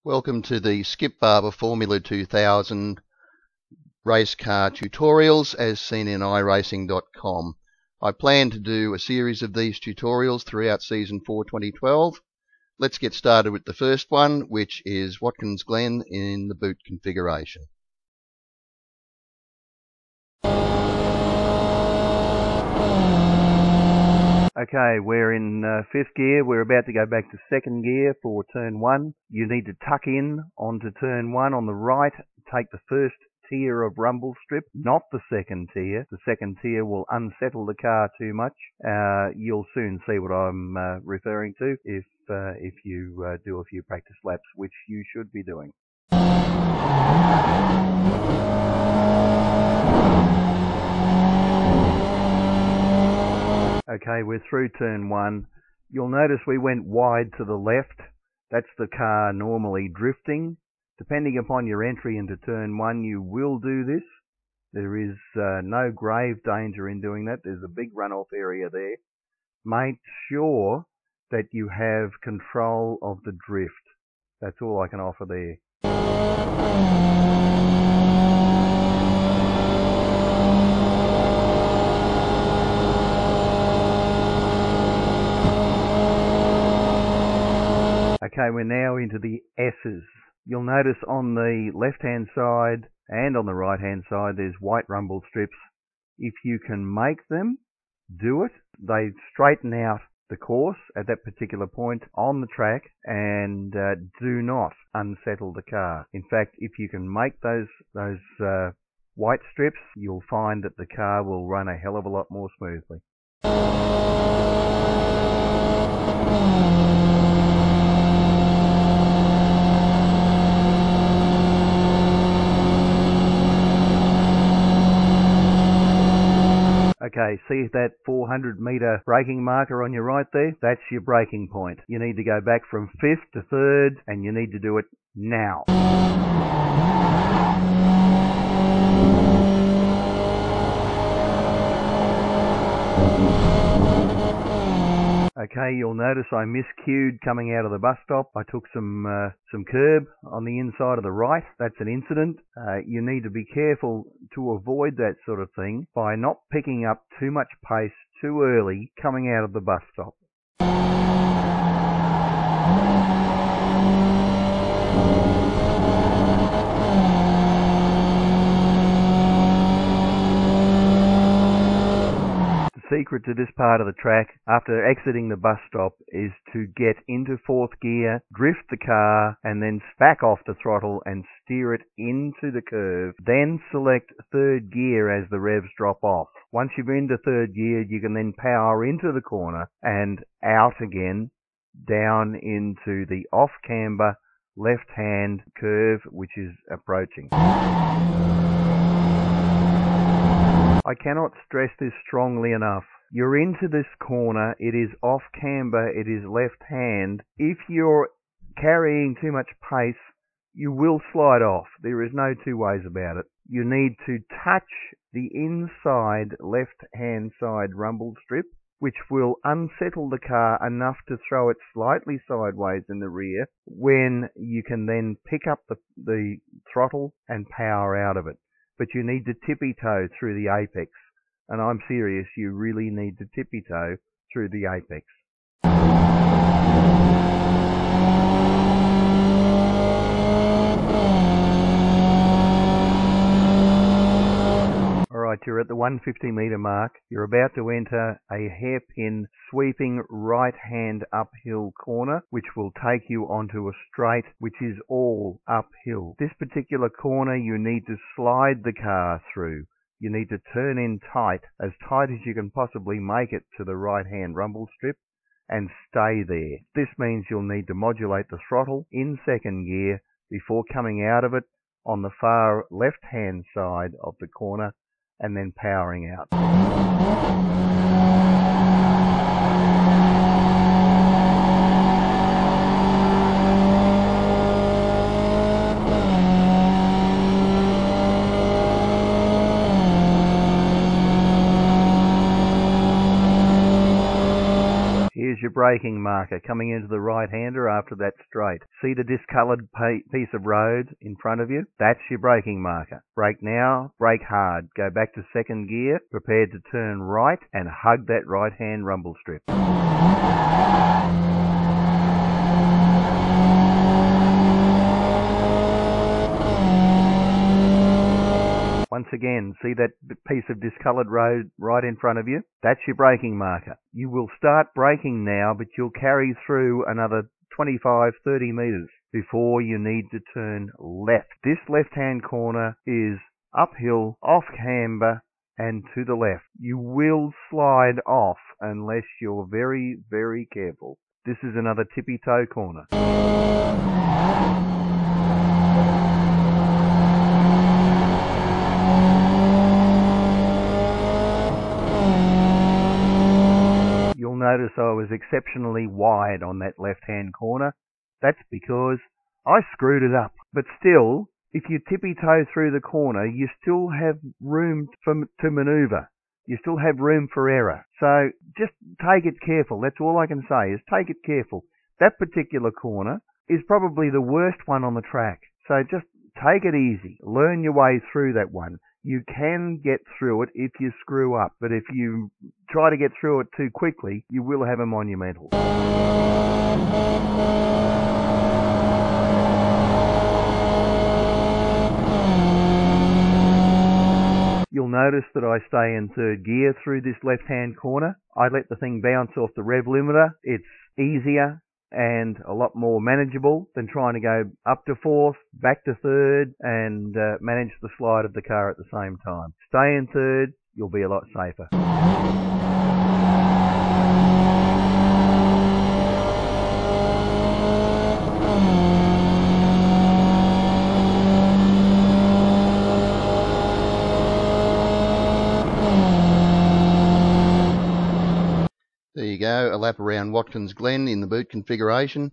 Welcome to the Skip Barber Formula 2000 race car tutorials as seen in iRacing.com. I plan to do a series of these tutorials throughout Season 4 2012. Let's get started with the first one, which is Watkins Glen in the boot configuration. Okay, we're in fifth gear. We're about to go back to second gear for turn one. You need to tuck in onto turn one on the right. Take the first tier of rumble strip, not the second tier. The second tier will unsettle the car too much. You'll soon see what I'm referring to if you do a few practice laps, which you should be doing. Okay, we're through turn one. You'll notice we went wide to the left. That's the car normally drifting. Depending upon your entry into turn one, you will do this. There is no grave danger in doing that. There's a big runoff area there. Make sure that you have control of the drift. That's all I can offer there. Okay, we're now into the S's. You'll notice on the left-hand side and on the right-hand side there's white rumble strips. If you can make them, do it. They straighten out the course at that particular point on the track and do not unsettle the car. In fact, if you can make those white strips, you'll find that the car will run a hell of a lot more smoothly. Okay, see that 400-metre braking marker on your right there? That's your braking point. You need to go back from fifth to third, and you need to do it now. Okay, you'll notice I miscued coming out of the bus stop. I took some curb on the inside of the right. That's an incident. You need to be careful to avoid that sort of thing by not picking up too much pace too early coming out of the bus stop. The secret to this part of the track, after exiting the bus stop, is to get into fourth gear, drift the car, and then back off the throttle and steer it into the curve. Then select third gear as the revs drop off. Once you're into third gear, you can then power into the corner and out again, down into the off-camber left-hand curve, which is approaching. I cannot stress this strongly enough. You're into this corner, it is off camber, it is left hand. If you're carrying too much pace, you will slide off. There is no two ways about it. You need to touch the inside left-hand side rumble strip, which will unsettle the car enough to throw it slightly sideways in the rear, when you can then pick up the throttle and power out of it. But you need to tippy-toe through the apex. And I'm serious, you really need to tippy-toe through the apex. Alright, you're at the 150-metre mark. You're about to enter a hairpin sweeping right-hand uphill corner, which will take you onto a straight which is all uphill. This particular corner you need to slide the car through. You need to turn in tight as you can possibly make it to the right-hand rumble strip and stay there. This means you'll need to modulate the throttle in second gear before coming out of it on the far left-hand side of the corner and then powering out. Here's your braking marker coming into the right-hander after that straight. See the discoloured piece of road in front of you? That's your braking marker. Brake now, brake hard. Go back to second gear, prepared to turn right and hug that right-hand rumble strip. Once again, see that piece of discoloured road right in front of you? That's your braking marker. You will start braking now, but you'll carry through another 25, 30 metres before you need to turn left. This left-hand corner is uphill, off camber, and to the left. You will slide off unless you're very, very careful. This is another tippy-toe corner. You'll notice I was exceptionally wide on that left-hand corner. That's because I screwed it up. But still, if you tippy-toe through the corner, you still have room to manoeuvre. You still have room for error. So just take it careful. That's all I can say, is take it careful. That particular corner is probably the worst one on the track. So just take it easy. Learn your way through that one. You can get through it if you screw up, but if you try to get through it too quickly, you will have a monumental. You'll notice that I stay in third gear through this left-hand corner. I let the thing bounce off the rev limiter. It's easier and a lot more manageable than trying to go up to fourth, back to third, and manage the slide of the car at the same time. Stay in third, you'll be a lot safer. There you go, a lap around Watkins Glen in the boot configuration.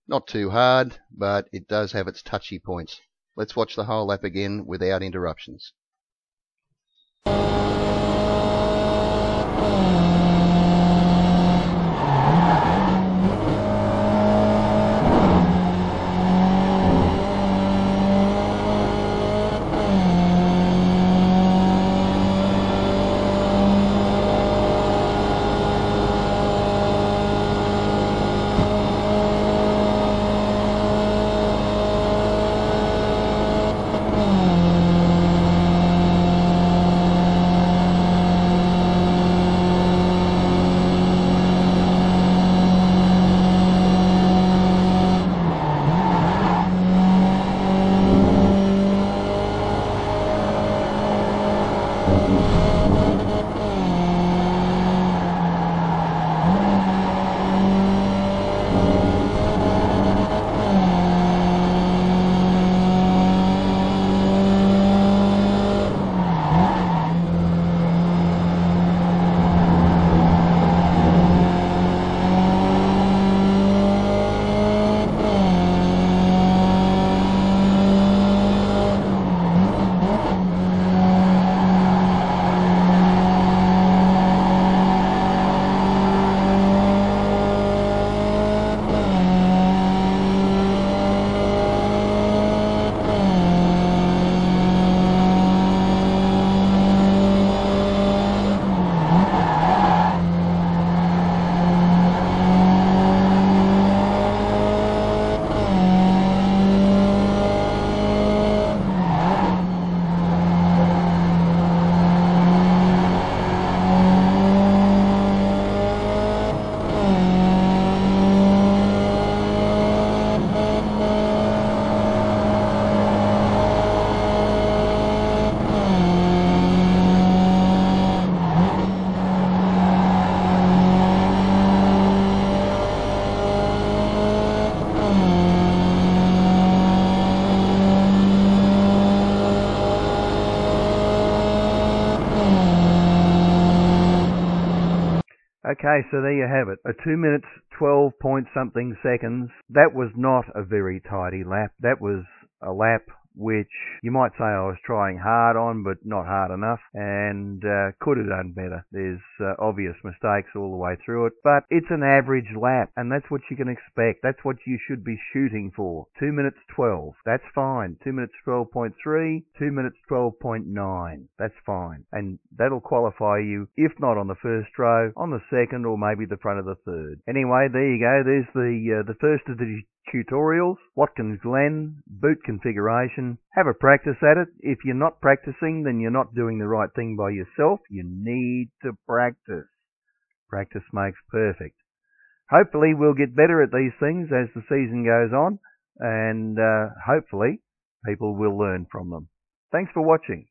Not too hard, but it does have its touchy points. Let's watch the whole lap again without interruptions. Okay, so there you have it. A 2 minutes, 12 point something seconds. That was not a very tidy lap. That was a lap which you might say I was trying hard on, but not hard enough, and could have done better. There's obvious mistakes all the way through it, but it's an average lap, and that's what you can expect. That's what you should be shooting for. 2 minutes 12. That's fine. 2 minutes 12.3, 2 minutes 12.9. That's fine. And that'll qualify you, if not on the first row, on the second or maybe the front of the third. Anyway, there you go. There's the first of the tutorials. Watkins Glen, boot configuration. Have a practice at it. If you're not practicing, then you're not doing the right thing by yourself. You need to practice. Practice makes perfect. Hopefully we'll get better at these things as the season goes on, and hopefully people will learn from them. Thanks for watching.